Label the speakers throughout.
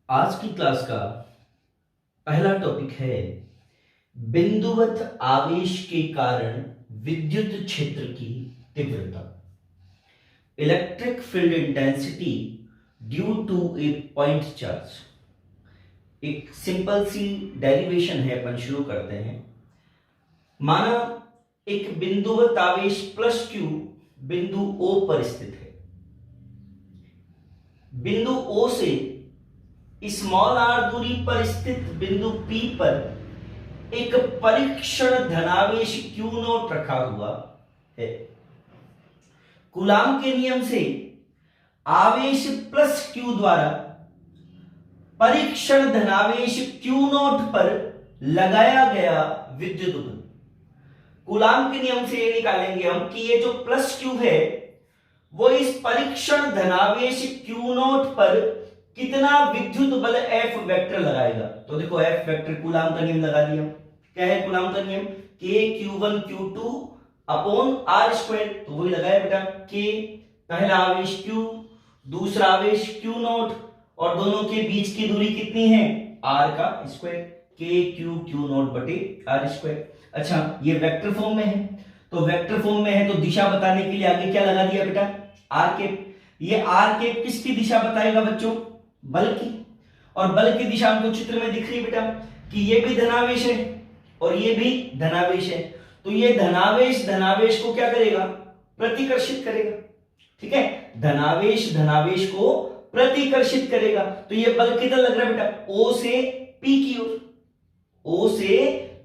Speaker 1: आज की क्लास का पहला टॉपिक है बिंदुवत आवेश के कारण विद्युत क्षेत्र की तीव्रता। Electric field intensity due to a point charge. एक सिंपल सी डेरिवेशन है, अपन शुरू करते हैं। माना एक बिंदुवत आवेश प्लस क्यू बिंदु O पर स्थित है। बिंदु O से स्मॉल r दूरी पर स्थित बिंदु P पर एक परीक्षण धनावेश Q नॉट रखा हुआ है। कूलाम के नियम से आवेश प्लस Q द्वारा परीक्षण धनावेश Q नॉट पर लगाया गया विद्युत बल। कूलाम के नियम से ये निकालेंगे हम कि ये जो प्लस Q है वो इस परीक्षण धनावेश Q नॉट पर कितना विद्युत बल F वेक्टर लगाएगा। तो देखो F वेक्टर कूलाम का नियम लगा दिया। क्या है कूलाम का नियम? K Q1 Q2 upon R square. तो वही लगाया बेटा, K पहला आवेश Q, दूसरा आवेश Q नॉट, और दोनों के बीच की दूरी कितनी है? R का स्क्वायर, K Q नॉट बटे R स्क्वायर। अच्छा, ये वेक्टर फॉर्म में है, तो वेक्टर फॉर्म में है तो दिशा बताने के लिए आगे क्या लगा दिया बेटा? R cap. ये R कैप किसकी दिशा बताएगा बच्चों? बल की। और बल की दिशा हमको चित्र में दिख रही है बेटा कि ये भी धनावेश है और ये भी धनावेश है। तो ये धनावेश धनावेश को क्या करेगा? प्रतिकर्षित करेगा। ठीक है, धनावेश धनावेश को प्रतिकर्षित करेगा। तो ये बल किधर लग रहा है बेटा? O से P की ओर, O से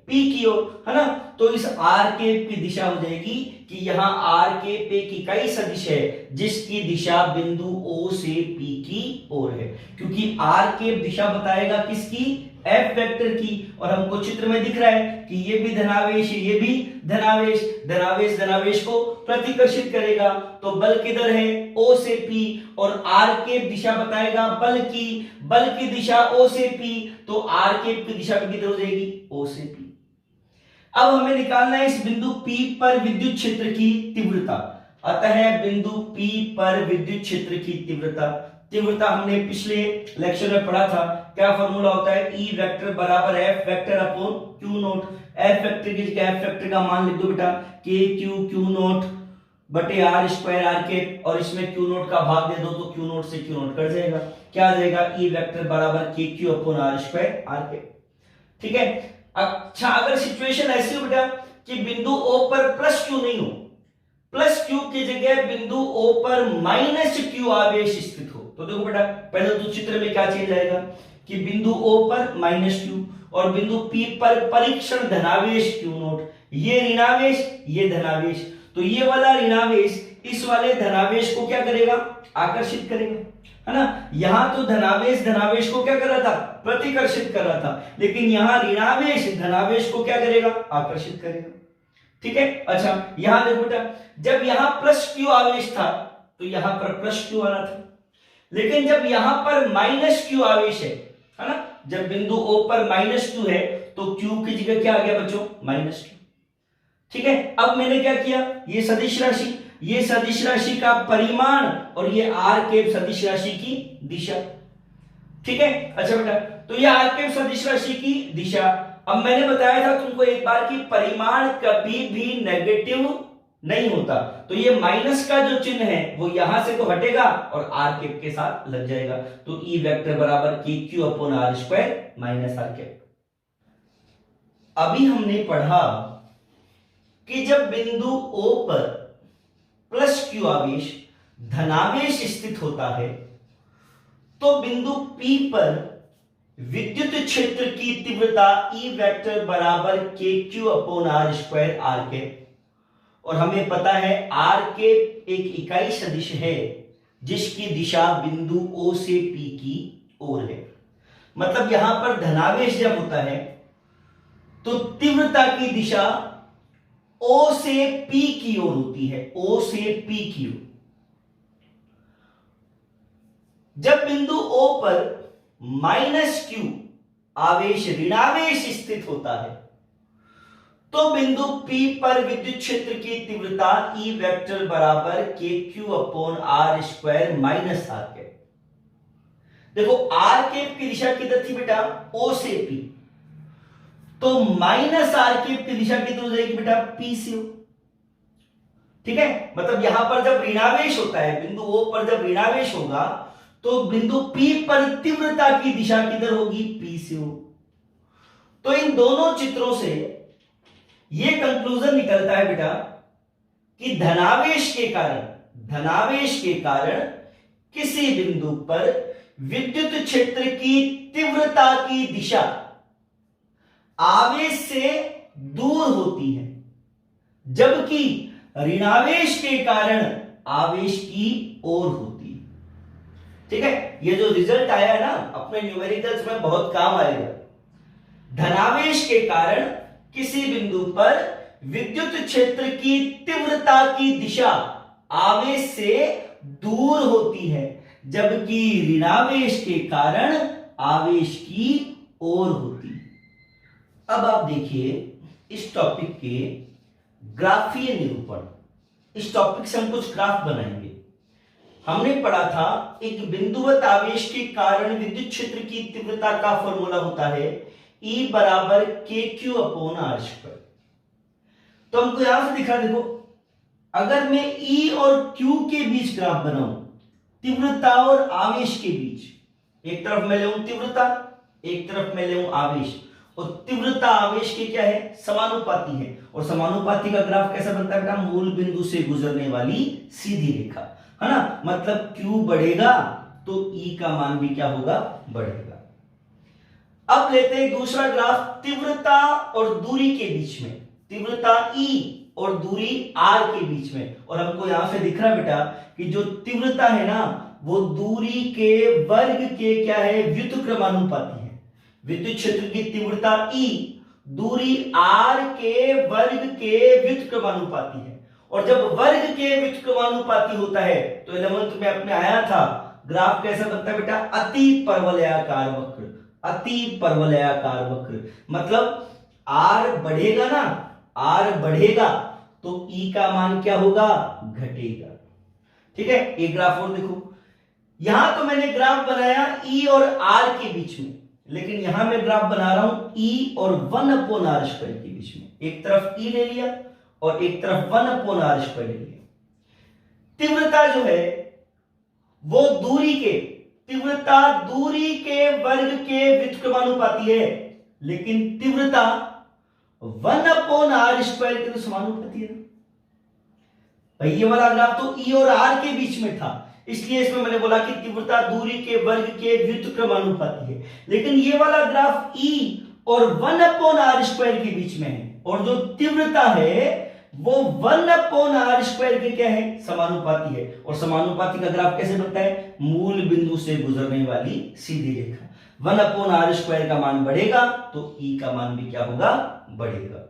Speaker 1: P की ओर, है ना। तो इस R कैप की दिशा हो जाएगी कि यहां R कैप एक इकाई सदिश है जिसकी दिशा बिंदु O से P की ओर है, क्योंकि R कैप दिशा बताएगा किसकी? F वेक्टर की। और हमको चित्र में दिख रहा है कि ये भी धनावेश है, ये भी धनावेश, धनावेश धनावेश को प्रतिकर्षित करेगा। तो बल किधर है? O से P, और R कैप दिशा बताएगा बल की। बल की दिशा O से P, तो R कैप की दिशा किधर हो जाएगी? O से P। अब हमें निकालना है इस बिंदु P पर विद्युत क्षेत्र की तीव्रता। अतः बिंदु P पर विद्युत क्षेत्र की तीव्रता, तीव्रता हमने पिछले लेक्चर में पढ़ा था। क्या फॉर्मूला होता है? E वेक्टर बराबर F vector upon Q not. F vector की जगह F वेक्टर का मान लिख दो बेटा, K Q नॉट बटे R स्क्वायर R के, और इसमें Q नॉट का भाग दे दो तो Q नॉट से Q नॉट कट जाएगा। क्या आ जाएगा? E वेक्टर बराबर K Q upon R square R के। ठीक है। अच्छा, अगर सिचुएशन ऐसी हो बेटा कि बिंदु O पर प्लस Q नहीं हो, प्लस Q की जगह बिंदु O पर माइनस Q आवेश स्थित हो, तो देखो बेटा पहले तो चित्र में क्या चेंज आएगा कि बिंदु O पर माइनस Q और बिंदु P पर परीक्षण धनावेश Q नॉट, ये ऋणावेश ये धनावेश। तो ये वाला ऋणावेश इस वाले धनावेश को क्या करेगा? आकर्षित करेगा, है ना। यहां तो धनावेश धनावेश को क्या कर रहा था? प्रतिकर्षित कर रहा था, लेकिन यहां ऋणावेश धनावेश को क्या करेगा? आकर्षित करेगा। ठीक है। अच्छा, यहां देखो बेटा, जब यहां प्लस Q आवेश था तो यहां पर प्लस Q आ रहा था, लेकिन जब यहां पर माइनस Q आवेश है ना, जब बिंदु O पर माइनस Q है तो Q की जगह क्या आ गया बच्चों? Minus Q। ठीक है। अब मैंने क्या किया? ये सदिश राशि, ये सदिश राशि का परिमाण और ये R कैप सदिश राशि की दिशा। ठीक है। अच्छा बेटा, तो ये R कैप सदिश राशि की दिशा। अब मैंने बताया था तुमको एक बार कि परिमाण कभी भी नेगेटिव नहीं होता, तो ये माइनस का जो चिन्ह है वो यहां से तो हटेगा और R कैप के साथ लग जाएगा। तो E वेक्टर बराबर K Q upon R square minus R cap. अभी हमने पढ़ा कि जब बिंदु O पर प्लस Q आवेश धनावेश स्थित होता है तो बिंदु P पर विद्युत क्षेत्र की तीव्रता E वेक्टर बराबर K Q upon R square R के, और हमें पता है R के एक इकाई सदिश है जिसकी दिशा बिंदु O से P की ओर है। मतलब यहां पर धनावेश जब होता है तो तीव्रता की दिशा O से P की ओर होती है, O से P की ओर। जब बिंदु O पर माइनस Q आवेश ऋणावेश स्थित होता है तो बिंदु P पर विद्युत क्षेत्र की तीव्रता E वेक्टर बराबर K Q upon R square minus R के। देखो आर कैप की दिशा किधर थी बेटा, ओ से पी, तो माइनस आर कैप की दिशा किधर हो जाएगी बेटा, पी से ओ। ठीक है, मतलब यहां पर जब ऋणावेश होता है, बिंदु ओ पर जब ऋणावेश होगा तो बिंदु पी पर तीव्रता की दिशा किधर होगी, पी से ओ। तो इन दोनों चित्रों से यह कंक्लूजन निकलता है बेटा कि धनावेश के कारण किसी बिंदु पर विद्युत क्षेत्र की तीव्रता की दिशा आवेश से दूर होती है, जबकि ऋणावेश के कारण आवेश की ओर होती है। ठीक है, ये जो रिजल्ट आया है ना, अपने न्यूमेरिकल्स में बहुत काम आएगा। धनावेश के कारण किसी बिंदु पर विद्युत क्षेत्र की तीव्रता की दिशा आवेश से दूर होती है, जबकि ऋणावेश के कारण आवेश की ओर होती है। अब आप देखिए इस टॉपिक के ग्राफीय निरूपण। इस टॉपिक से हम कुछ ग्राफ बनाएंगे। हमने पढ़ा था एक बिंदुवत आवेश के कारण विद्युत क्षेत्र की तीव्रता का फॉर्मूला होता है E बराबर KQ अपॉन R स्क्वायर। तो हमको यहां से दिखा, देखो अगर मैं E और Q के बीच ग्राफ बनाऊं, तीव्रता और आवेश के बीच, एक तरफ मैं लेऊं तीव्रता, एक तरफ मैं लेऊं आवेश, और तीव्रता आवेश के क्या है, समानुपाती है। और समानुपाती का ग्राफ कैसा बनता है बेटा, मूल बिंदु से गुजरने वाली सीधी रेखा, है ना। मतलब Q बढ़ेगा तो E का मान भी क्या होगा, बढ़ेगा। अब लेते हैं दूसरा ग्राफ तीव्रता और दूरी के बीच में, तीव्रता E और दूरी R के बीच में। और हमको यहां से दिख रहा है बेटा कि जो तीव्रता है ना, वो दूरी के वर्ग के क्या है, व्युत्क्रमानुपाती है। विद्युत क्षेत्र की तीव्रता E दूरी R के वर्ग के व्युत्क्रमानुपाती है। और जब वर्ग के व्युत्क्रमानुपाती होता है तो 11th में अपने आया था, ग्राफ कैसा बनता है बेटा, अति परवलयाकार वक्र। अति परवलयाकार वक्र मतलब R बढ़ेगा ना, R बढ़ेगा तो E का मान क्या होगा, घटेगा। ठीक है, एक ग्राफ और देखो, यहां तो मैंने ग्राफ बनाया E और R के बीच में, लेकिन यहां मैं ग्राफ बना रहा हूं E और 1/r स्क्वायर के बीच में। एक तरफ E ले लिया और एक तरफ 1/r स्क्वायर ले लिया। तीव्रता जो है वो तीव्रता दूरी के वर्ग के व्युत्क्रमानुपाती है, लेकिन तीव्रता 1/r स्क्वायर के तो समानुपाती है। भाई ये वाला ग्राफ तो E और R के बीच में था, इसलिए इसमें मैंने बोला कि तीव्रता दूरी के वर्ग के व्युत्क्रमानुपाती है। लेकिन ये वाला ग्राफ E और 1/r स्क्वायर के बीच में है, और जो तीव्रता है वो 1/r स्क्वायर के क्या है, समानुपाती है। और समानुपाती का ग्राफ कैसे बनता है, मूल बिंदु से गुजरने वाली सीधी रेखा। 1/r स्क्वायर का मान बढ़ेगा तो E का मान भी क्या होगा, बढ़ेगा।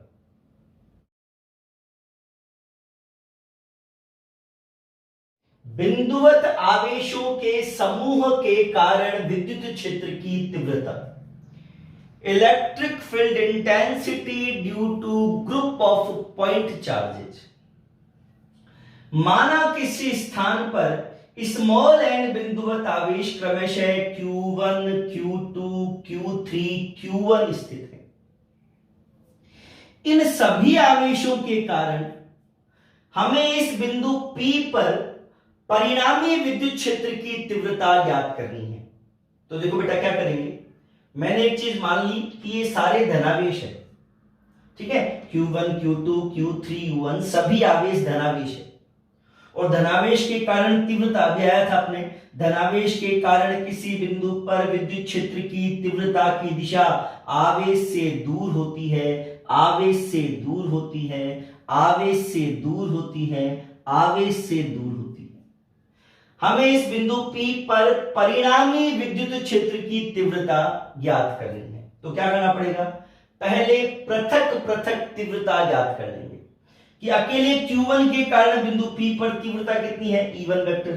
Speaker 1: बिंदुवत आवेशों के समूह के कारण विद्युत क्षेत्र की तीव्रता, electric field intensity due to group of point charges. माना किसी स्थान पर स्मॉल एन बिंदुवत आवेश क्रमशः Q1, Q2, Q3, Q1 स्थित है। इन सभी आवेशों के कारण हमें इस बिंदु P पर परिणामी विद्युत क्षेत्र की तीव्रता ज्ञात करनी है। तो देखो बेटा क्या करेंगे, मैंने एक चीज मान ली कि ये सारे धनावेश है। ठीक है, Q1, Q2, Q3, U1 सभी आवेश धनावेश है। और धनावेश के कारण तीव्रता अभी आया था अपने, धनावेश के कारण किसी बिंदु पर विद्युत क्षेत्र की तीव्रता की दिशा आवेश से दूर होती है, आवेश से दूर होती है, आवेश से दूर होती है, आवेश से दूर होती है। हमें इस बिंदु P पर परिणामी विद्युत क्षेत्र की तीव्रता ज्ञात करनी है। तो क्या करना पड़ेगा, पहले पृथक पृथक तीव्रता ज्ञात कर लेंगे कि अकेले Q1 के कारण बिंदु P पर तीव्रता कितनी है, E1 वेक्टर।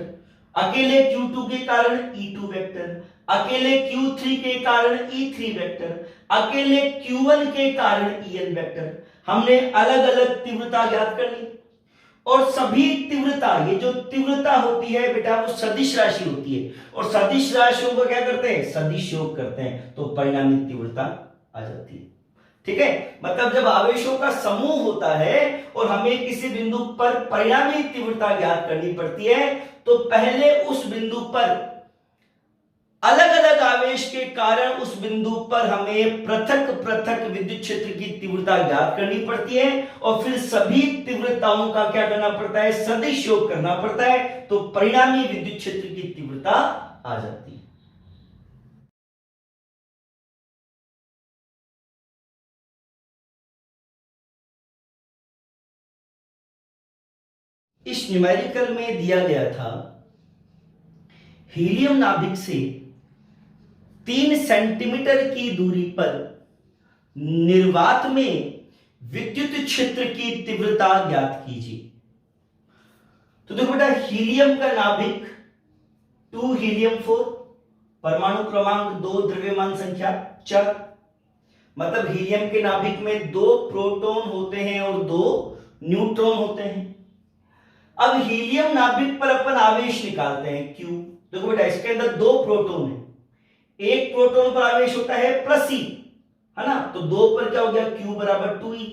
Speaker 1: अकेले Q2 के कारण E2 वेक्टर, अकेले Q3 के कारण E3 वेक्टर, अकेले Q1 के कारण En वेक्टर। हमने अलग अलग तीव्रता ज्ञात कर ली। और सभी तीव्रता, ये जो तीव्रता होती है बेटा वो सदिश राशि होती है, और सदिश राशियों को क्या करते हैं, सदिश योग करते हैं, तो परिणामी तीव्रता आ जाती है। ठीक है, मतलब जब आवेशों का समूह होता है और हमें किसी बिंदु पर परिणामी तीव्रता ज्ञात करनी पड़ती है, तो पहले उस बिंदु पर अलग अलग आवेश के कारण उस बिंदु पर हमें पृथक पृथक विद्युत क्षेत्र की तीव्रता ज्ञात करनी पड़ती है, और फिर सभी तीव्रताओं का क्या करना पड़ता है, सदिश योग करना पड़ता है, तो परिणामी विद्युत क्षेत्र की तीव्रता आ जाती है। इस न्यूमेरिकल में दिया गया था हीलियम नाभिक से 3 सेंटीमीटर की दूरी पर निर्वात में विद्युत क्षेत्र की तीव्रता ज्ञात कीजिए। तो देखो बेटा, हीलियम का नाभिक 2 हीलियम 4, परमाणु क्रमांक 2, द्रव्यमान संख्या 4, मतलब हीलियम के नाभिक में 2 प्रोटॉन होते हैं और 2 न्यूट्रॉन होते हैं। अब हीलियम नाभिक पर अपन आवेश निकालते हैं Q। देखो बेटा, इसके अंदर 2 प्रोटॉन है, एक प्रोटॉन पर आवेश होता है +E, है ना, तो 2 पर क्या हो गया, Q बराबर 2E,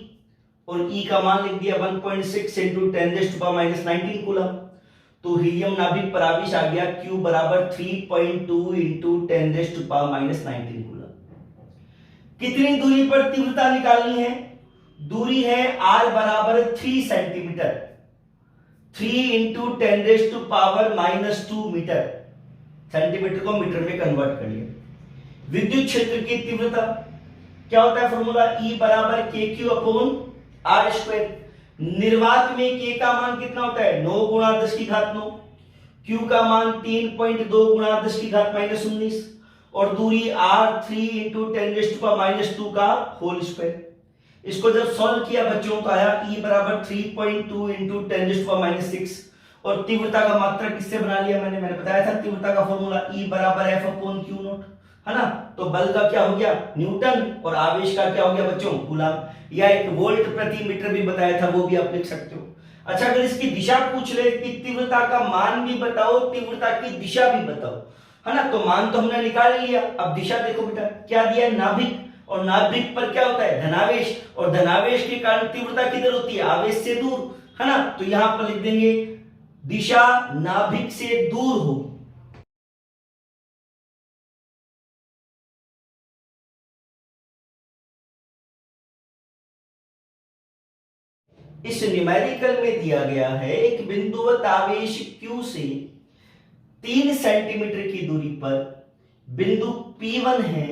Speaker 1: और E का मान लिख दिया 1.6 इंटू 10⁻⁻19 कूलम। तो हीलियम नाभिक पर आवेश आ गया Q बराबर 3.2 इंटू 10⁻19 कूलम। कितनी दूरी पर तीव्रता निकालनी है, दूरी है R बराबर 3 सेंटीमीटर, 3 इंटू 10⁻⁻2 मीटर, सेंटीमीटर को मीटर में कन्वर्ट करिए। विद्युत क्षेत्र की तीव्रता क्या होता है, फॉर्मूला E बराबर KQ अपॉन R स्क्वायर। निर्वात में K का मान कितना होता है, 9 गुणा 10 की घात 9, Q का मान 3.2 गुणा 10 की घात -19, और दूरी R 3 इंटू 10⁻2 का होल स्क्वायर। इसको जब सॉल्व किया बच्चों तो आया E बराबर 3.2 इंटू 10⁻6, और तीव्रता का मात्रक किससे बना लिया, मैंने बताया था तीव्रता का फॉर्मूला E बराबर F अपॉन Q नॉट, है ना। तो बल का क्या हो गया, न्यूटन, और आवेश का क्या हो गया बच्चों, कूलम, या एक वोल्ट प्रति मीटर भी बताया था, वो भी आप लिख सकते हो। अच्छा, अगर इसकी दिशा पूछ ले कि तीव्रता का मान भी बताओ, तीव्रता की दिशा भी बताओ, है ना, तो मान तो हमने निकाल लिया, अब दिशा देखो बेटा, क्या दिया, नाभिक, और नाभिक पर क्या होता है, धनावेश, और धनावेश के कारण तीव्रता किधर होती है, आवेश से दूर, है ना, तो यहां पर लिख देंगे दिशा नाभिक से दूर हो। इस न्यूमेरिकल में दिया गया है एक बिंदुवत आवेश Q से 3 सेंटीमीटर की दूरी पर बिंदु P1 है,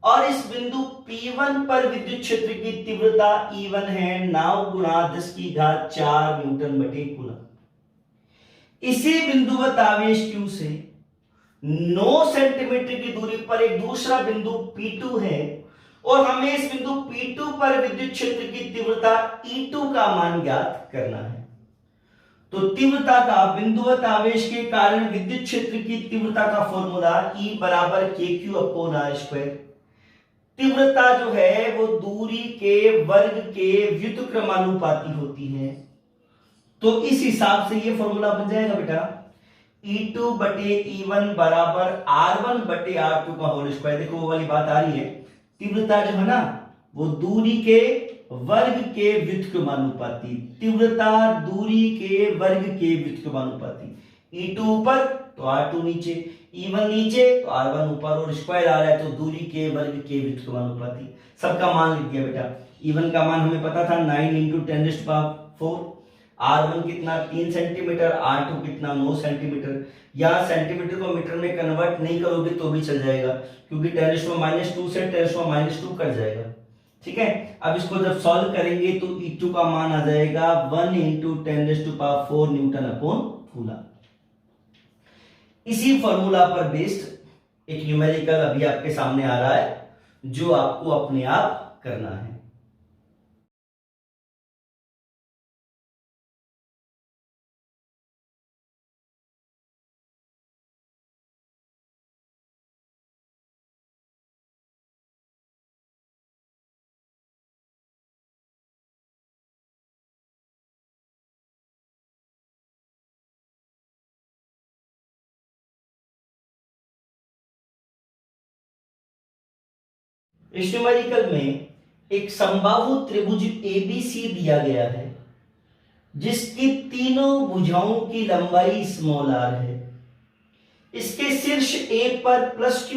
Speaker 1: और इस बिंदु P1 पर विद्युत क्षेत्र की तीव्रता E1 है 9 गुणा 10 की घात 4 न्यूटन बटे कूलम। इसी बिंदुवत आवेश Q से 9 सेंटीमीटर की दूरी पर एक दूसरा बिंदु P2 है, और हमें इस बिंदु P2 पर विद्युत क्षेत्र की तीव्रता E2 का मान ज्ञात करना है। तो तीव्रता का, बिंदुवत आवेश के कारण विद्युत क्षेत्र की तीव्रता का फॉर्मूला E बराबर KQ अपॉन R स्क्वायर। तीव्रता जो है वो दूरी के वर्ग के व्युत्क्रमानुपाती होती है, तो इस हिसाब से ये फॉर्मूला बन जाएगा बेटा, E2 बटे E1 बराबर R1 बटे R2 का होल स्क्वायर। देखो वो वाली बात आ रही है, तीव्रता जो है ना वो दूरी के वर्ग के व्युत्क्रमानुपाती, तीव्रता दूरी के वर्ग के व्युत्क्रमानुपाती, E2 ऊपर तो R2 नीचे, E1 नीचे तो R1 ऊपर, और स्क्वायर आ रहा है तो दूरी के वर्ग के व्युत्क्रमानुपाती। सबका मान लिख दिया बेटा। E1 का मान हमें पता था 9 इंटू 10⁻4, R1 कितना 3 सेंटीमीटर, R2 कितना 9 सेंटीमीटर। यहां सेंटीमीटर को मीटर में कन्वर्ट नहीं करोगे तो भी चल जाएगा, क्योंकि 10⁻2 से 10⁻2 कट जाएगा। ठीक है, अब इसको जब सॉल्व करेंगे तो E2 का मान आ जाएगा 1 इंटू 10⁻4 न्यूटन अपॉन कूलम। इसी फॉर्मूला पर बेस्ड एक न्यूमेरिकल अभी आपके सामने आ रहा है, जो आपको अपने आप करना है। इस न्यूमेरिकल में एक समबाहु त्रिभुज एबीसी दिया गया है जिसकी तीनों भुजाओं की लंबाई स्मॉल r है। इसके शीर्ष A पर प्लस Q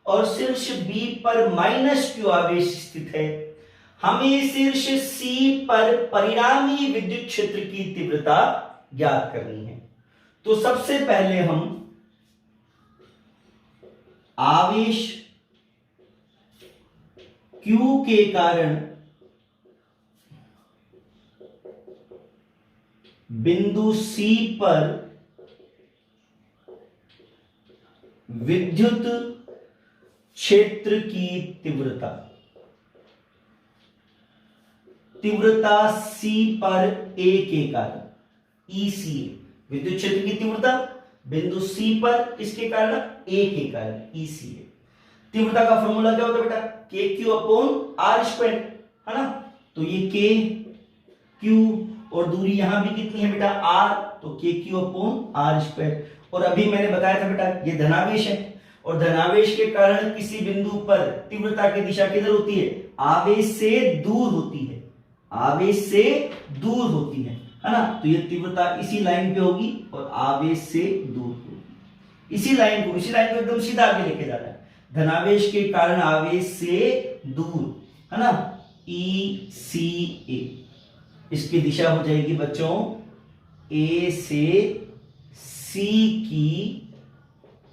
Speaker 1: और शीर्ष B पर माइनस Q आवेश स्थित है। हमें शीर्ष C पर परिणामी विद्युत क्षेत्र की तीव्रता ज्ञात करनी है। तो सबसे पहले हम आवेश Q के कारण बिंदु C पर विद्युत क्षेत्र की तीव्रता C पर A के कारण ECA, विद्युत क्षेत्र की तीव्रता बिंदु C पर किसके कारण? A के कारण ECA। तीव्रता का फॉर्मूला क्या होता है बेटा? KQ अपॉन R स्क्वायर, है ना। तो ये KQ और दूरी यहां भी कितनी है बेटा? R, तो KQ अपॉन R स्क्वायर। और अभी मैंने बताया था बेटा ये धनावेश है और धनावेश के कारण किसी बिंदु पर तीव्रता की दिशा किधर होती है? आवेश से दूर होती है, आवेश से दूर होती है ना। तो ये तीव्रता इसी लाइन पे होगी और आवेश से दूर होगी। इसी लाइन को एकदम सीधा आगे लेके जाना है। धनावेश के कारण आवेश से दूर, है ना, ECA। इसकी दिशा हो जाएगी बच्चों A से C की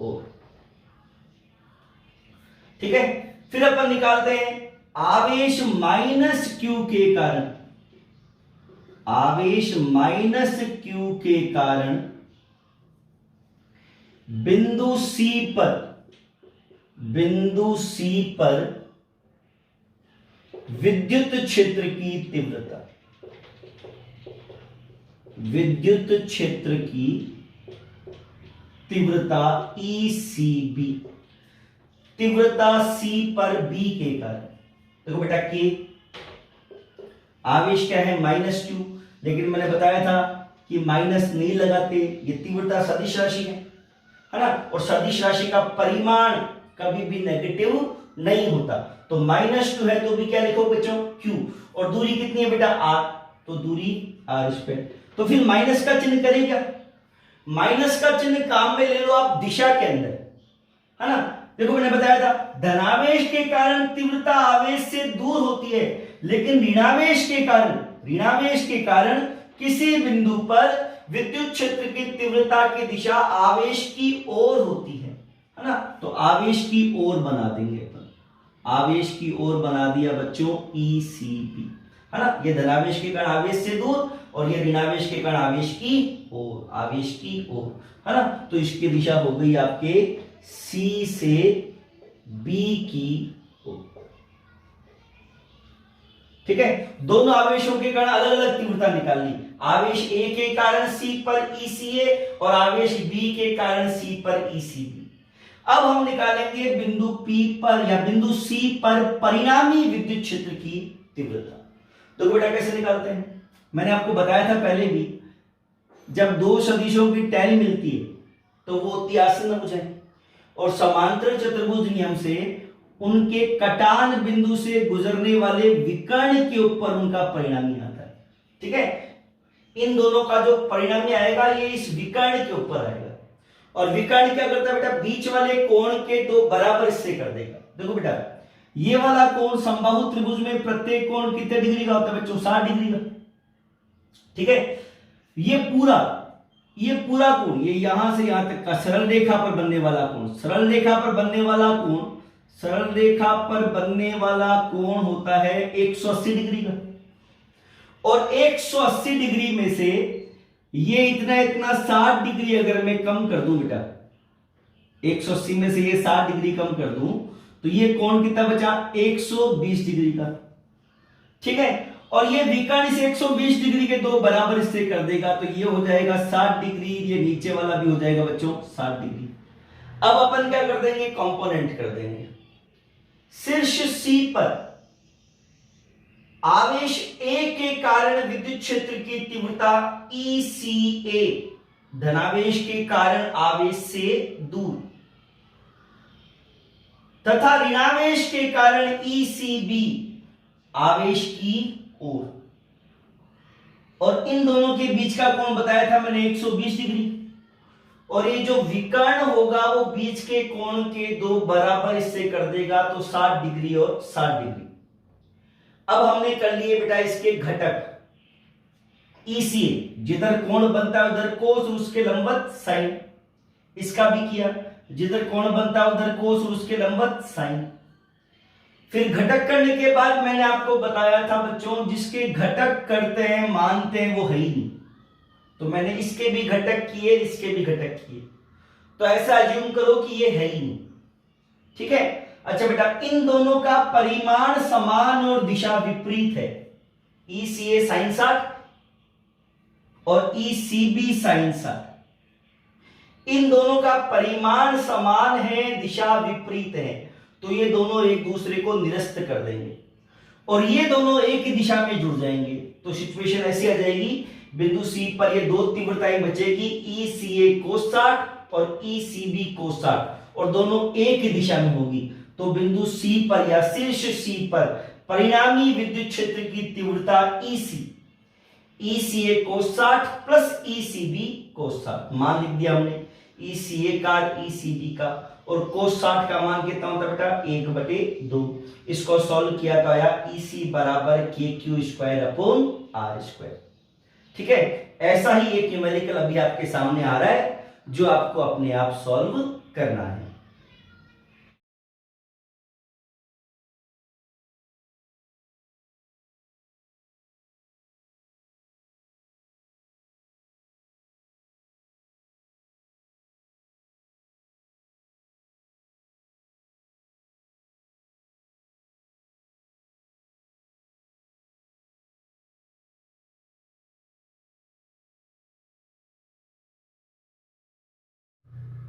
Speaker 1: ओर। ठीक है, फिर अपन निकालते हैं आवेश माइनस Q के कारण, आवेश माइनस Q के कारण बिंदु C पर विद्युत क्षेत्र की तीव्रता, विद्युत क्षेत्र की तीव्रता ECB, तीव्रता C पर B के कारण। देखो बेटा K, आवेश क्या है? माइनस Q, लेकिन मैंने बताया था कि माइनस नहीं लगाते, ये तीव्रता सदिश राशि है ना। और सदिश राशि का परिमाण कभी भी नेगेटिव नहीं होता। तो माइनस Q है तो भी क्या लिखो बच्चों? Q। और दूरी कितनी है बेटा? R, तो दूरी R स्क्वायर। तो फिर माइनस का चिन्ह करेगा, माइनस का चिन्ह काम में ले लो आप दिशा के अंदर, है ना। देखो मैंने बताया था धनावेश के कारण तीव्रता आवेश से दूर होती है, लेकिन ऋणावेश के कारण किसी बिंदु पर विद्युत क्षेत्र की तीव्रता की दिशा आवेश की ओर होती है ना। तो आवेश की ओर बना देंगे अपन, आवेश की ओर बना दिया बच्चों ECB, है ना। ये धनावेश के कारण आवेश से दूर और ये ऋणावेश के कारण आवेश की ओर, आवेश की ओर, है ना। तो इसकी दिशा हो गई आपके C से B की ओर। ठीक है, दोनों आवेशों के कारण अलग अलग तीव्रता निकालनी। आवेश A के कारण C पर ECA और आवेश B के कारण C पर ECB। अब हम निकालेंगे बिंदु P पर या बिंदु C पर परिणामी विद्युत क्षेत्र की तीव्रता। तो बेटा कैसे निकालते हैं? मैंने आपको बताया था पहले भी, जब दो सदिशों की टैन मिलती है तो वो होती है आसन्न भुजाएं, और समांतर चतुर्भुज नियम से उनके कटान बिंदु से गुजरने वाले विकर्ण के ऊपर उनका परिणामी आता है। ठीक है, इन दोनों का जो परिणामी आएगा ये इस विकर्ण के ऊपर आएगा, और विकर्ण क्या करता है बेटा? बीच वाले कोण के दो बराबर हिस्से कर देगा। देखो बेटा ये वाला कोण समबाहु त्रिभुज में प्रत्येक कोण कितने डिग्री का होता है बच्चों? 60 डिग्री का। ठीक है, ये पूरा कोण, ये यहां से यहां तक का सरल रेखा पर बनने वाला कोण, सरल रेखा पर बनने वाला कोण होता है 180 डिग्री का। और 180 डिग्री में से ये इतना 60 डिग्री अगर मैं कम कर दूं बेटा, 180 में से ये 60 डिग्री कम कर दूं तो ये कोण कितना बचा? 120 डिग्री का। ठीक है, और ये विकर्ण से 120 डिग्री के दो बराबर हिस्से कर देगा, तो ये हो जाएगा 60 डिग्री, ये नीचे वाला भी हो जाएगा बच्चों 60 डिग्री। अब अपन क्या कर देंगे? कंपोनेंट कर देंगे। शीर्ष C पर आवेश A के कारण विद्युत क्षेत्र की तीव्रता ECA, धनावेश के कारण आवेश से दूर, तथा ऋणावेश के कारण ECB आवेश की ओर। और इन दोनों के बीच का कोण बताया था मैंने 120 डिग्री। और ये जो विकर्ण होगा वो बीच के कोण के दो बराबर इससे कर देगा, तो 60 डिग्री और 60 डिग्री। अब हमने कर लिए बेटा इसके घटक। ECA जिधर कोण बनता है उधर कोस और उसके लंबवत साइन, इसका भी किया। जिधर कोण बनता है उधर कोस और उसके लंबवत साइन। फिर घटक करने के बाद मैंने आपको बताया था बच्चों, जिसके घटक करते हैं मानते हैं वो है ही नहीं, तो मैंने इसके भी घटक किए, इसके भी घटक किए, तो ऐसा अज्यूम करो कि ये है ही नहीं। ठीक है। अच्छा बेटा, इन दोनों का परिमाण समान और दिशा विपरीत है। ECA sin 60 और ECB sin 60। इन दोनों का परिमाण समान है, दिशा विपरीत है, तो ये दोनों एक दूसरे को निरस्त कर देंगे और ये दोनों एक ही दिशा में जुड़ जाएंगे। तो सिचुएशन ऐसी आ जाएगी, बिंदु C पर ये दो तीव्रताएं बचेगी, ECA cos 60 और ECB cos 60, और दोनों एक ही दिशा में होगी। तो बिंदु C पर या शीर्ष C पर परिणामी विद्युत क्षेत्र की तीव्रता ECA cos 60 plus ECB cos 60 मान लिख दिया हमने। ECA का ECB का और cos 60 का मान कितना होता है बेटा 1/2। इसको सॉल्व किया तो आया EC बराबर KQ square upon R square. ठीक है। ऐसा ही एक न्यूमेरिकल अभी आपके सामने आ रहा है जो आपको अपने आप सॉल्व करना है।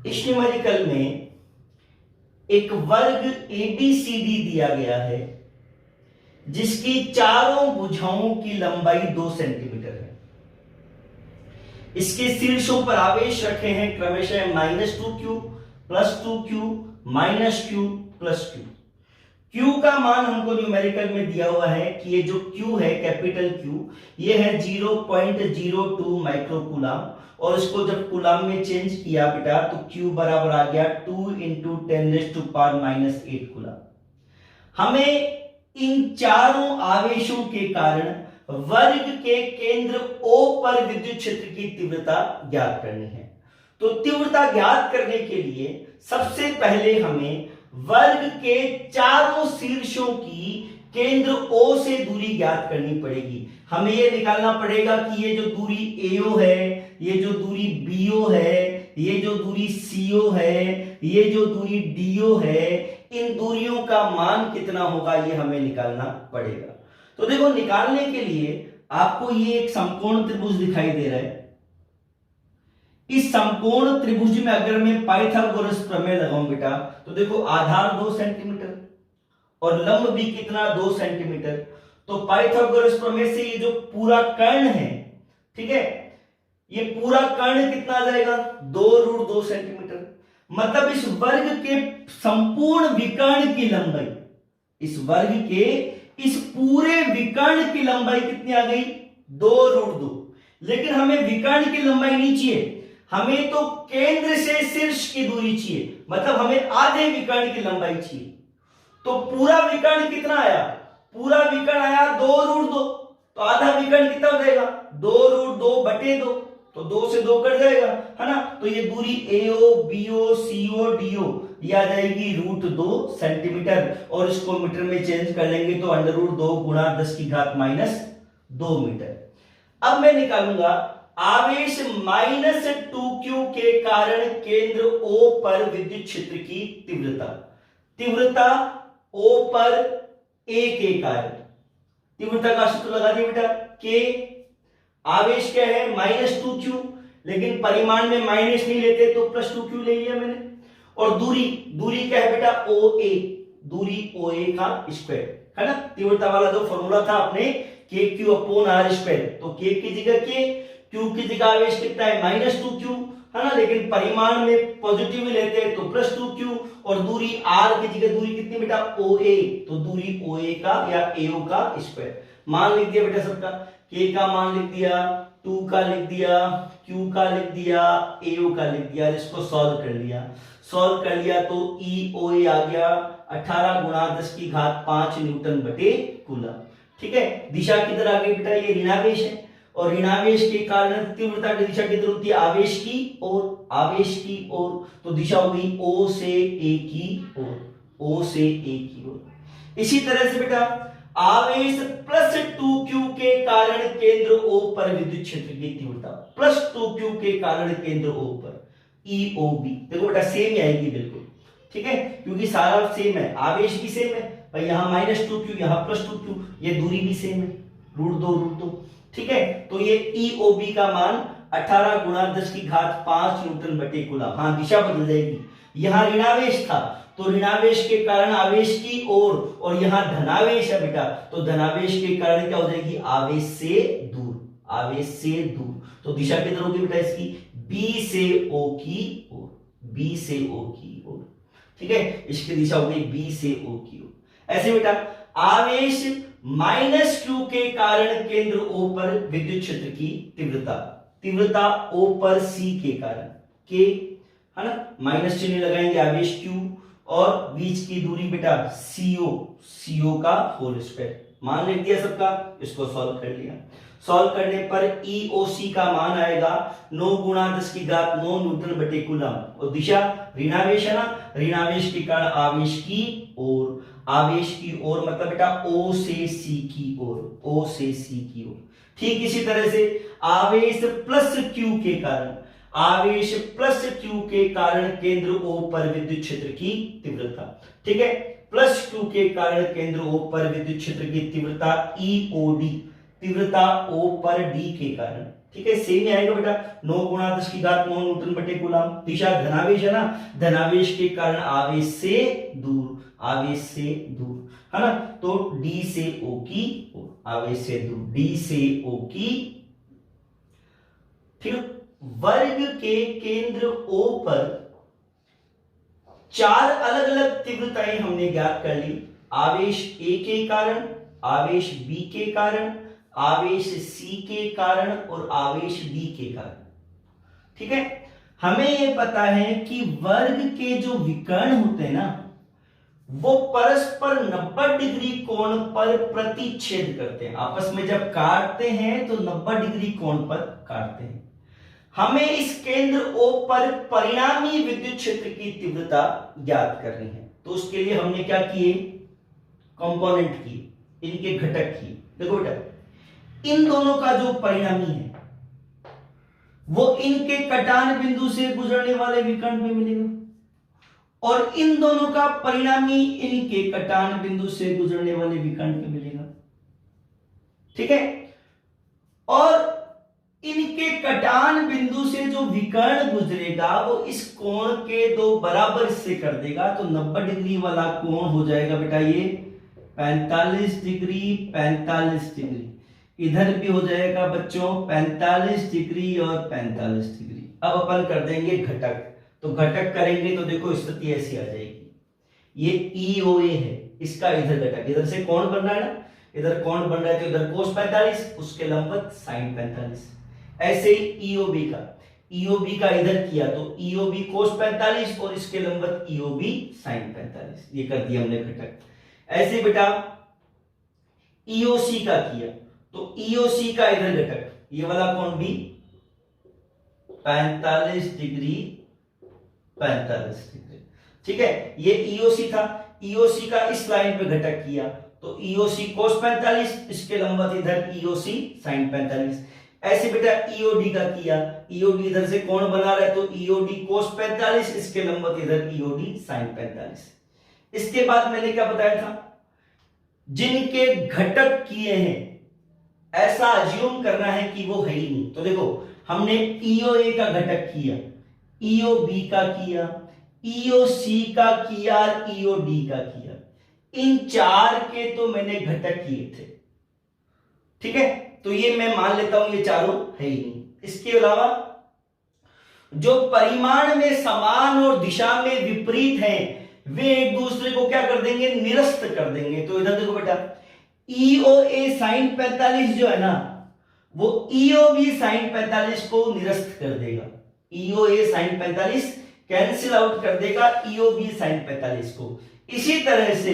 Speaker 1: इस न्यूमेरिकल में एक वर्ग ABCD दिया गया है जिसकी चारों भुजाओं की लंबाई 2 सेंटीमीटर है। इसके शीर्षों पर आवेश रखे हैं क्रमशः -2Q, +2Q, -Q, +Q। Q का मान हमको न्यूमेरिकल में दिया हुआ है कि ये जो Q है कैपिटल Q, ये है 0.02 माइक्रोकूलम, और इसको जब कूलम में चेंज किया बेटा तो Q बराबर आ गया 2 × 10⁻⁻8 कूलम। हमें इन चारों आवेशों के कारण वर्ग के केंद्र O पर विद्युत क्षेत्र की तीव्रता ज्ञात करनी है। तो तीव्रता ज्ञात करने के लिए सबसे पहले हमें वर्ग के चारों शीर्षों की केंद्र O से दूरी ज्ञात करनी पड़ेगी। हमें यह निकालना पड़ेगा कि ये जो दूरी AO है, ये जो दूरी BO है, ये जो दूरी CO है, ये जो दूरी DO है, इन दूरियों का मान कितना होगा ये हमें निकालना पड़ेगा। तो देखो, निकालने के लिए आपको ये एक समकोण त्रिभुज दिखाई दे रहा है। इस समकोण त्रिभुज में अगर मैं पाइथागोरस प्रमेय लगाऊं बेटा, तो देखो आधार 2 सेंटीमीटर और लंब भी कितना 2 सेंटीमीटर। तो पाइथागोरस प्रमेय से ये जो पूरा कर्ण है, ठीक है, ये पूरा कर्ण कितना आ जाएगा 2√2 सेंटीमीटर। मतलब इस वर्ग के संपूर्ण विकर्ण की लंबाई, इस वर्ग के इस पूरे विकर्ण की लंबाई कितनी आ गई 2√2। लेकिन हमें विकर्ण की लंबाई नहीं चाहिए, हमें तो केंद्र से शीर्ष की दूरी चाहिए, मतलब हमें आधे विकर्ण की लंबाई चाहिए। तो पूरा विकर्ण कितना आया, पूरा विकर्ण आया 2√2, तो आधा विकर्ण कितना हो जाएगा 2√2/2, तो 2 से 2 कट जाएगा, है ना। तो ये दूरी AO BO CO DO ये आ जाएगी √2 सेंटीमीटर, और इसको मीटर में चेंज कर लेंगे तो √2 × 10⁻²2 मीटर। अब मैं निकालूंगा आवेश -2Q के कारण केंद्र O पर विद्युत क्षेत्र की तीव्रता। तीव्रता O पर A के कारण, तीव्रता का सूत्र लगा दिया बेटा K। आवेश क्या है -2Q, लेकिन परिमाण में माइनस नहीं लेते तो +2Q ले लिया मैंने। और दूरी क्या है बेटा OA, दूरी OA का स्क्वायर, है ना। तीव्रता वाला जो फॉर्मूला था अपने KQ/R², तो K की जगह K, Q की जगह आवेश कितना है -2Q, है ना। लेकिन परिमाण में पॉजिटिव लेते हैं तो +2Q, और दूरी आर की जगह दूरी कितनी बेटा ओ ए, तो दूरी ओ ए का या एओ का स्क्वायर मान लिख दिया बेटा सबका, के का मान लिख दिया, 2 का लिख दिया, क्यू का लिख दिया, एओ का लिख दिया, इसको सॉल्व कर लिया। सॉल्व कर लिया तो ई ओ ए आ गया 18 गुणा 10 की घात 5 न्यूटन बटे कूलम। ठीक है, दिशा किधर आ गई बेटा, ये ऋणावेश है और ऋणावेश के कारण तीव्रता की दिशा किधर होती है, आवेश की ओर, आवेश की ओर, तो दिशा हो गई ओ से ए की ओर, ओ से ए की ओर। इसी तरह से बेटा आवेश +2q के कारण केंद्र O पर विद्युत क्षेत्र की तीव्रता, +2q के कारण केंद्र O पर EOB, देखो बेटा सेम ही आएगी बिल्कुल। ठीक है, क्योंकि सारा सेम है, आवेश भी सेम है भाई, यहाँ -2q यहाँ +2q, ये दूरी भी सेम है, √2 ठीक है, तो ये EOB का मान 18 गुणा 10 की घात 5 न्यूटन बटे कूलम। हाँ, दिशा बदल जाएगी, यहाँ ऋणावेश था तो ऋणावेश के कारण आवेश की ओर, और यहाँ धनावेश है बेटा, तो धनावेश के कारण क्या हो जाएगी, आवेश से दूर, आवेश से दूर, तो दिशा किधर होगी बेटा इसकी, बी से ओ की ओर, बी से ओ की ओर। ठीक है, इसकी दिशा हो गई बी से ओ की ओर। ऐसे बेटा आवेश -q के कारण केंद्र O पर विद्युत क्षेत्र की तीव्रता, तीव्रता O पर C के कारण, के है ना, माइनस चिन्ह लगाएंगे, आवेश q और बीच की दूरी बेटा CO का होल स्क्वायर मान लिख दिया सबका, इसको सॉल्व कर लिया। सॉल्व करने पर EOC का मान आएगा 9 गुणा 10 की घात 9 न्यूटन बटे कूलम, और दिशा ऋणावेश है ना, ऋणावेश के कारण आवेश की ओर, आवेश की ओर मतलब बेटा O से C की ओर, O से C की ओर। ठीक इसी तरह से आवेश +q के कारण, आवेश +q के कारण केंद्र O पर विद्युत क्षेत्र की तीव्रता, ठीक है, +q के कारण केंद्र O पर विद्युत क्षेत्र की तीव्रता EOD, तीव्रता O पर D के कारण। ठीक है, सेम ही आएगा बेटा, 9 गुणा 10 की घात 9 न्यूटन बटे कूलम, दिशा धनावेश है ना, धनावेश के कारण आवेश से दूर, आवेश से दूर है ना, तो D से O की ओर, आवेश से दूर, D से O की। ठीक, वर्ग के केंद्र O पर 4 अलग अलग तीव्रताएं हमने ज्ञात कर ली, आवेश A के कारण, आवेश B के कारण, आवेश C के कारण और आवेश D के कारण। ठीक है, हमें यह पता है कि वर्ग के जो विकर्ण होते हैं ना, वो परस्पर 90 डिग्री कोण पर प्रतिच्छेद करते हैं, आपस में जब काटते हैं तो 90 डिग्री कोण पर काटते हैं। हमें इस केंद्र O पर परिणामी विद्युत क्षेत्र की तीव्रता ज्ञात करनी है, तो उसके लिए हमने क्या किए, कंपोनेंट किए, इनके घटक किए। देखो बेटा, इन दोनों का जो परिणामी है वो इनके कटान बिंदु से गुजरने वाले विकर्ण में मिलेगा, और इन दोनों का परिणामी इनके कटान बिंदु से गुजरने वाले विकर्ण में मिलेगा। ठीक है, और इनके कटान बिंदु से जो विकर्ण गुजरेगा वो इस कोण के 2 बराबर हिस्से कर देगा, तो 90 डिग्री वाला कोण हो जाएगा बेटा ये 45 डिग्री, 45 डिग्री, इधर भी हो जाएगा बच्चों 45 डिग्री और 45 डिग्री। अब अपन कर देंगे घटक, तो घटक करेंगे तो देखो स्थिति ऐसी आ जाएगी, ये EOA है, इसका इधर घटक, इधर से कोण बन रहा है ना, इधर कोण बन रहा है तो इधर cos 45, उसके लंबवत sin 45। ऐसे ही EOB का इधर किया तो EOB cos 45 और इसके लंबवत EOB sin 45, ये कर दिया हमने घटक। ऐसे बेटा EOC का किया तो EOC का इधर घटक, ये वाला कोण भी 45 डिग्री, 45 डिग्री। ठीक है, ये EOC था, EOC का इस लाइन पे घटक किया तो EOC cos 45, इसके लंबवत इधर EOC sin 45। ऐसे बेटा EOD का किया, EOD इधर से कोण बना रहा है तो EOD cos 45, इसके लंबवत इधर EOD sin 45। इसके बाद मैंने क्या बताया था, जिनके घटक किए हैं ऐसा अज्यूम करना है कि वो है ही नहीं। तो देखो हमने EOA का घटक किया, EOB का किया, EOC का किया और EOD का किया, इन 4 के तो मैंने घटक किए थे। ठीक है, तो ये मैं मान लेता हूं ये चारों है ही नहीं। इसके अलावा जो परिमाण में समान और दिशा में विपरीत हैं, वे एक दूसरे को क्या कर देंगे, निरस्त कर देंगे। तो इधर देखो बेटा, EOA sin 45 जो है ना, वो EOB sin 45 को निरस्त कर देगा। EOA sin 45 कैंसिल आउट कर देगा EOB sin 45 को। इसी तरह से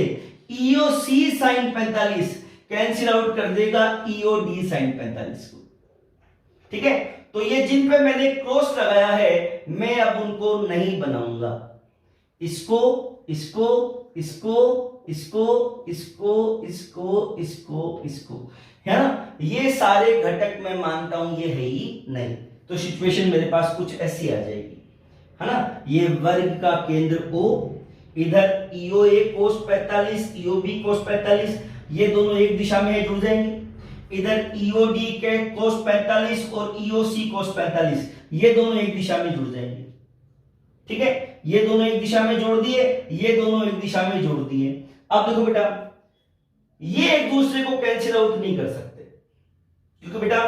Speaker 1: EOC sin 45 कैंसिल आउट कर देगा EOD sin 45 को। ठीक है, तो ये जिन पे मैंने क्रॉस लगाया है, मैं अब उनको नहीं बनाऊंगा। इसको इसको इसको इसको इसको इसको इसको इसको, है ना, ये सारे घटक मैं मानता हूं ये है ही नहीं। तो सिचुएशन मेरे पास कुछ ऐसी आ जाएगी, है ना। ये वर्ग का केंद्र O, इधर EOA cos 45 EOB cos 45, ये दोनों एक दिशा में जुड़ जाएंगे। इधर EOD के cos 45 और EOC cos 45, ये दोनों एक दिशा में जुड़ जाएंगे। ठीक है, ये दोनों एक दिशा में जोड़ दिए, ये दोनों एक दिशा में जोड़ दिए। अब देखो बेटा, ये एक दूसरे को कैंसिल आउट नहीं कर सकते, क्योंकि बेटा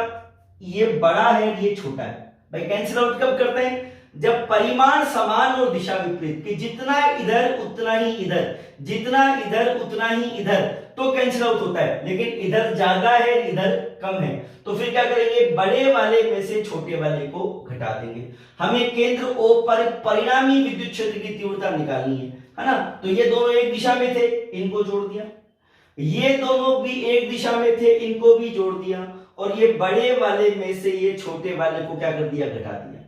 Speaker 1: ये बड़ा है, ये छोटा है। भाई कैंसिल आउट कब करते हैं, जब परिमाण समान और दिशा विपरीत, कि जितना इधर उतना ही इधर, जितना इधर उतना ही इधर, तो कैंसिल आउट होता है। लेकिन इधर ज्यादा है, इधर कम है, तो फिर क्या करेंगे, बड़े वाले में से छोटे वाले को घटा देंगे। हमें केंद्र O पर परिणामी विद्युत क्षेत्र की तीव्रता निकालनी है ना। तो ये दोनों एक दिशा में थे, इनको जोड़ दिया। ये दोनों भी एक दिशा में थे, इनको भी जोड़ दिया। और ये बड़े वाले में से ये छोटे वाले को क्या कर दिया, घटा दिया।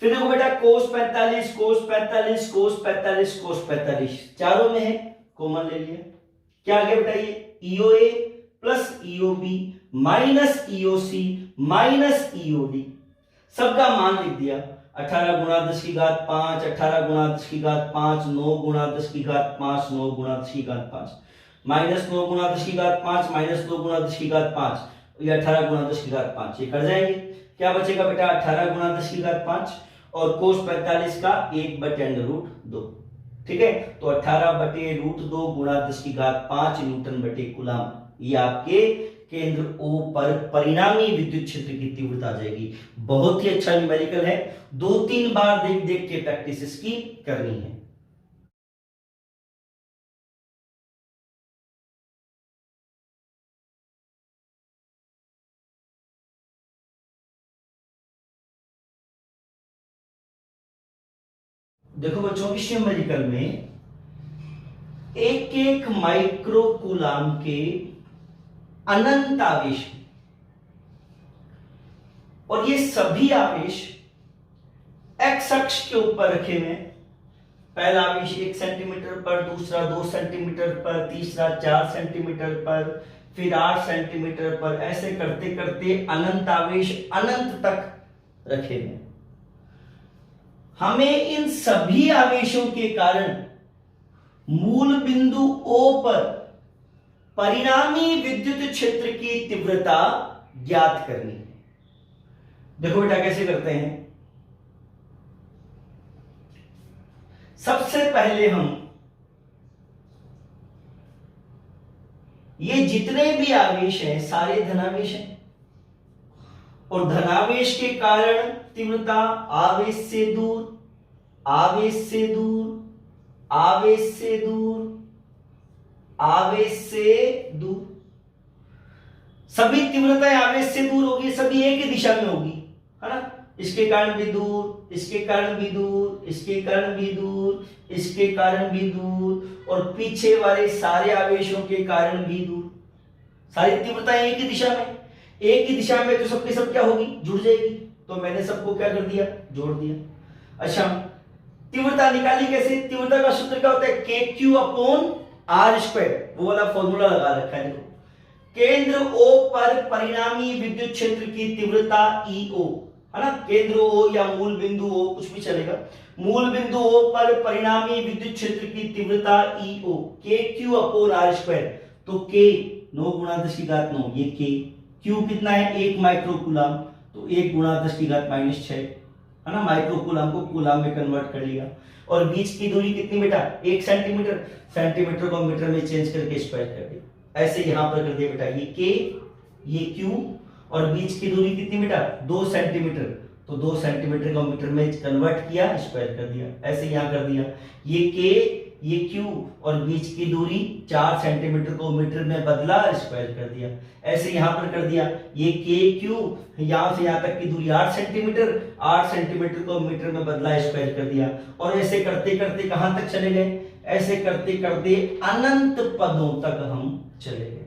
Speaker 1: फिर देखो बेटा, cos 45 cos 45 cos 45 cos 45 चारों में है, कॉमन ले लिया। क्या आ गया बेटा, ये EOA plus EOB minus EOC minus EOD, सबका मान लिख दिया। 18 गुणा 10 की घात 5, 18 गुणा 10 की घात 5, 9 गुणा 10 की घात 5, 9 गुणा 10 की घात 5, माइनस 9 गुणा 10 की घात 5, माइनस 2 गुणा 10 की घात 5, ये 18 गुणा 10 की घात 5, ये कर जाएंगे। क्या बचेगा बेटा, 18 गुणा 10 की घात 5 और cos 45 का 1/√2। ठीक है, तो 18/√2 गुणा 10 की घात 5 न्यूटन बटे कूलम, ये आपके केंद्र O पर परिणामी विद्युत क्षेत्र की तीव्रता आ जाएगी। बहुत ही अच्छा न्यूमेरिकल है, 2-3 बार देख देख के प्रैक्टिस इसकी करनी है। देखो बच्चों, इस न्यूमेरिकल में एक एक माइक्रो कूलम के अनंत आवेश, और ये सभी आवेश एक्स अक्ष के ऊपर रखे हुए हैं। पहला आवेश 1 सेंटीमीटर पर, दूसरा 2 सेंटीमीटर पर, तीसरा 4 सेंटीमीटर पर, फिर 8 सेंटीमीटर पर, ऐसे करते करते अनंत आवेश अनंत तक रखे हुए हैं। हमें इन सभी आवेशों के कारण मूल बिंदु O पर परिणामी विद्युत क्षेत्र की तीव्रता ज्ञात करनी है। देखो बेटा कैसे करते हैं। सबसे पहले हम ये जितने भी आवेश हैं सारे धनावेश हैं, और धनावेश के कारण तीव्रता आवेश से दूर, आवेश से दूर, आवेश से दूर, आवेश से दूर, सभी तीव्रताएं आवेश से दूर होगी, सभी एक ही दिशा में होगी, है ना। इसके कारण भी दूर, इसके कारण भी दूर, इसके कारण भी दूर, इसके कारण भी दूर, और पीछे वाले सारे आवेशों के कारण भी दूर। सारी तीव्रताएं एक ही दिशा में, एक ही दिशा में, तो सबके सब क्या होगी, जुड़ जाएगी। तो मैंने सबको क्या कर दिया, जोड़ दिया। अच्छा, तीव्रता निकाली कैसे, तीव्रता का सूत्र क्या होता है, KQ/R², वो वाला फॉर्मूला लगा रखा है। देखो, केंद्र O पर परिणामी विद्युत क्षेत्र की तीव्रता EO, है ना, केंद्र O या मूल बिंदु O, कुछ भी चलेगा। मूल बिंदु O पर परिणामी विद्युत क्षेत्र की तीव्रता EO, KQ/R²। तो K 9 गुणा 10 की घात 9, ये K, Q कितना है, 1 माइक्रो कूलम, तो 1 गुणा 10 की घात -6, है ना। माइक्रो कूलम को कूलम में कन्वर्ट कर लिया। और बीच की दूरी कितनी बेटा, 1 सेंटीमीटर, सेंटीमीटर को मीटर में चेंज करके स्क्वायर कर दिया। ऐसे यहां पर कर दिया बेटा, ये K, ये Q, और बीच की दूरी कितनी बेटा, 2 सेंटीमीटर, तो 2 सेंटीमीटर को मीटर में कन्वर्ट किया, स्क्वायर कर दिया। ऐसे यहां कर दिया, ये K, ये Q और बीच की दूरी 4 सेंटीमीटर को मीटर में बदला, स्क्वायर कर दिया। ऐसे यहां पर कर दिया, ये KQ यहां से यहां तक की दूरी 8 सेंटीमीटर, 8 सेंटीमीटर को मीटर में बदला, स्क्वायर कर दिया। और ऐसे करते करते कहां तक चले गए? ऐसे करते करते अनंत पदों तक हम चले गए।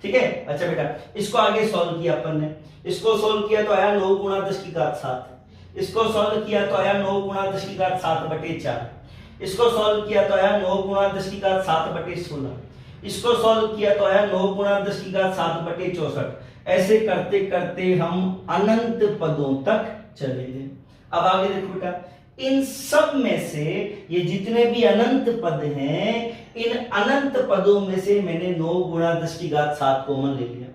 Speaker 1: ठीक है, अच्छा बेटा इसको आगे सॉल्व किया अपन ने। इसको सॉल्व किया तो आया 9 गुणा 10 की घात 7। इसको सॉल्व किया तो आया 9 गुणा 10 की घात 7/4। इसको सॉल्व किया तो आया 9 गुणा 10 की घात 7/16। इसको सॉल्व किया तो आया 9 गुणा 10 की घात 7/64। ऐसे करते करते हम अनंत पदों तक चले गए। अब आगे देखो बेटा, इन सब में से ये जितने भी अनंत पद हैं, इन अनंत पदों में से मैंने 9 गुणा 10 की घात 7 कॉमन ले लिया।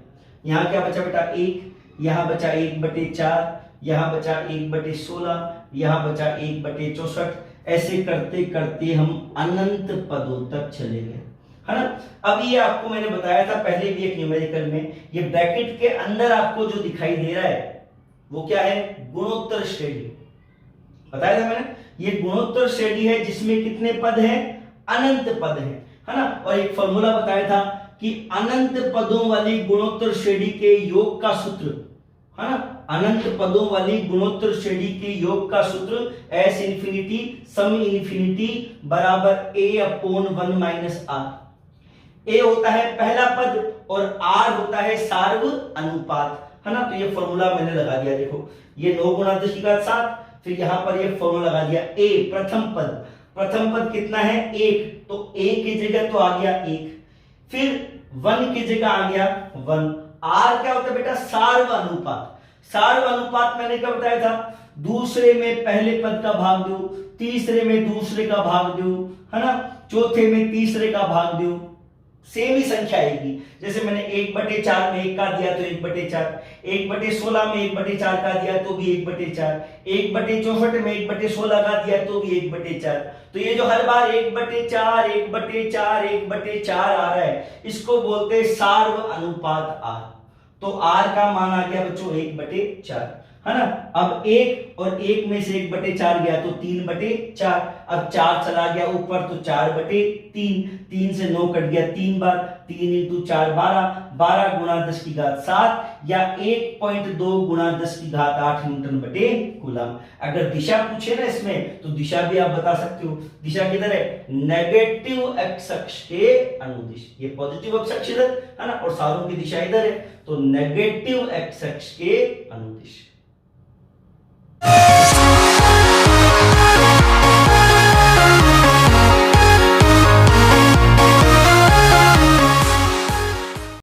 Speaker 1: यहां क्या बचा बेटा? 1, यहां बचा 1/4, यहां बचा 1/16, यहां बचा 1/64। ऐसे करते करते हम अनंत पदों तक चले गए, है ना। अब ये आपको मैंने बताया था पहले भी एक न्यूमेरिकल में, ये ब्रैकेट के अंदर आपको जो दिखाई दे रहा है वो क्या है? गुणोत्तर श्रेणी। बताया था मैंने, ये गुणोत्तर श्रेणी है जिसमें कितने पद हैं? अनंत पद हैं, है ना। और एक फॉर्मूला बताया था कि अनंत पदों वाली गुणोत्तर श्रेणी के योग का सूत्र, है ना, अनंत पदों वाली गुणोत्तर श्रेणी के योग का सूत्र S इंफिनिटी सम इंफिनिटी बराबर A/1 - R। A होता है पहला पद और R होता है सार्व अनुपात, है ना। तो ये फॉर्मूला मैंने लगा दिया। देखो ये 9 गुणा 10 की घात 7, फिर यहां पर ये फॉर्मूला लगा दिया। A प्रथम पद, प्रथम पद कितना है? 1, तो A की जगह तो आ गया 1, फिर 1 की जगह आ गया 1। R क्या होता है बेटा? सार्व अनुपात। सार्व अनुपात मैंने क्या बताया था? दूसरे में पहले पद का भाग दो, तीसरे में दूसरे का भाग दो, है ना, चौथे में तीसरे का भाग दो, सेम ही संख्या आएगी। जैसे मैंने 1/4 में 1 का दिया तो 1/4, 1/16 में 1/4 का दिया तो भी 1/4, 1/64 में 1/16 का दिया तो भी 1/4। तो ये जो हर बार 1/4 1/4 1/4 आ रहा है, इसको बोलते हैं सार्व अनुपात R। तो R का मान आ गया बच्चों 1/4, है ना। अब 1 और 1 में से 1/4 गया तो 3/4। अब 4 चला गया ऊपर तो 4/3, 3 से 9 कट गया 3 बार, 3 × 4 12, 12 गुणा 10 की घात 7 या 1.2 गुणा 10 की घात 8 न्यूटन/कूलम। अगर दिशा पूछे ना इसमें तो दिशा भी आप बता सकते हो। दिशा किधर है? नेगेटिव एक्स अक्ष के अनुदिश। ये पॉजिटिव एक्स अक्ष इधर है ना, और सारों की दिशा इधर है, तो नेगेटिव एक्स अक्ष के अनुदिश।